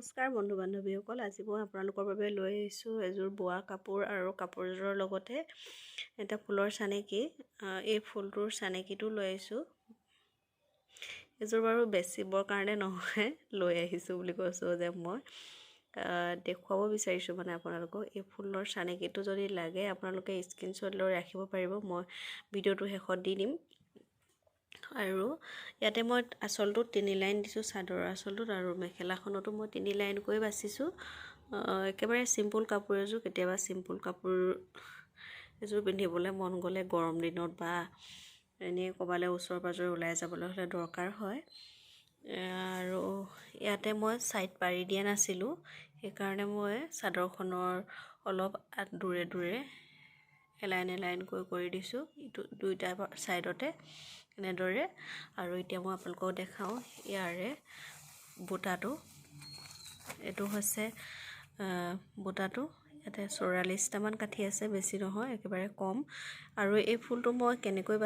নমস্কাৰ বন্ধু বান্ধৱীসকল, আজি মই আপোনালোকৰ বাবে লৈ আহিছোঁ এযোৰ বোৱা কাপোৰ আৰু কাপোৰযোৰৰ লগতে এটা ফুলৰ চানেকি। এই ফুলটোৰ চানেকিটো লৈ আহিছোঁ। এযোৰ বাৰু বেচিবৰ কাৰণে নহয়, লৈ আহিছোঁ বুলি কৈছোঁ যে মই দেখুৱাব বিচাৰিছোঁ মানে আপোনালোকক। এই ফুলৰ চানেকিটো যদি লাগে আপোনালোকে স্ক্ৰীনশ্বট লৈ ৰাখিব পাৰিব, মই ভিডিঅ'টো শেষত দি দিম। আৰু ইয়াতে মই আঁচলটোত 3 লাইন দিছোঁ, চাদৰ আঁচলটোত, আৰু মেখেলাখনতো মই 3 লাইনকৈ বাচিছোঁ। একেবাৰে চিম্পুল কাপোৰ এযোৰ। কেতিয়াবা চিম্পুল কাপোৰ এযোৰ পিন্ধিবলৈ মন গ'লে গৰম দিনত বা এনেই ক'ৰবালৈ ওচৰ পাজৰে ওলাই যাবলৈ হ'লে দৰকাৰ হয়। আৰু ইয়াতে মই ছাইড পাৰি দিয়া নাছিলোঁ, সেইকাৰণে মই চাদৰখনৰ অলপ দূৰে দূৰে এলাইন এলাইনকৈ কৰি দিছোঁ, ইটো দুইটা ছাইডতে এনেদৰে। আৰু এতিয়া মই আপোনালোকক দেখাওঁ ইয়াৰে বুটাটো। এইটো হৈছে বুটাটো। ইয়াতে 44টামান কাঠি আছে, বেছি নহয়, একেবাৰে কম। আৰু এই ফুলটো মই কেনেকৈ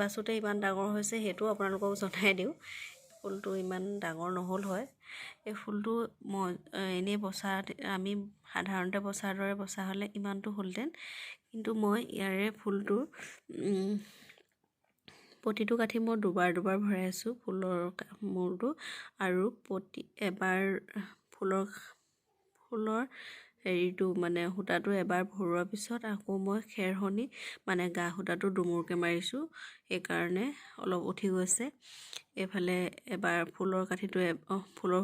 বাছোঁতে ইমান ডাঙৰ হৈছে সেইটো আপোনালোকক জনাই দিওঁ। ফুলটো ইমান ডাঙৰ নহ'ল হয়। এই ফুলটো মই এনেই আমি সাধাৰণতে বচাৰ দৰে বচা হ'লে ইমানটো হ'লহেঁতেন, কিন্তু মই ইয়াৰে ফুলটো প্ৰতিটো কাঠি মই দুবাৰ ভৰাই আছোঁ ফুলৰ মূৰটো। আৰু এবাৰ ফুলৰ হেৰিটো মানে সূতাটো এবাৰ ভৰোৱাৰ পিছত আকৌ মই খেৰখনি মানে গা সূতাটো দুমুৰকৈ মাৰিছোঁ, সেইকাৰণে অলপ উঠি গৈছে। এইফালে এবাৰ ফুলৰ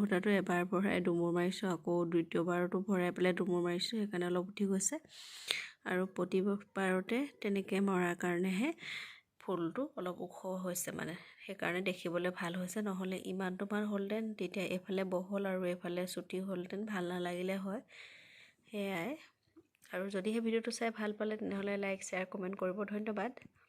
সূতাটো এবাৰ ভৰাই দুমুৰ মাৰিছোঁ, আকৌ দ্বিতীয়বাৰতো ভৰাই পেলাই দুমুৰ মাৰিছোঁ, সেইকাৰণে অলপ উঠি গৈছে। আৰু প্ৰতিবাৰতে তেনেকৈ মৰাৰ কাৰণেহে ফুলটো অলপ ওখ হৈছে, মানে সেইকাৰণে দেখিবলৈ ভাল হৈছে। নহ'লে ইমানটোমান হ'লহেঁতেন, তেতিয়া এইফালে বহল আৰু এইফালে চুটি হ'লহেঁতেন, ভাল নালাগিলে হয়। সেয়াই। আৰু যদিহে ভিডিঅ'টো চাই ভাল পালে তেনেহ'লে লাইক, শ্বেয়াৰ, কমেণ্ট কৰিব। ধন্যবাদ।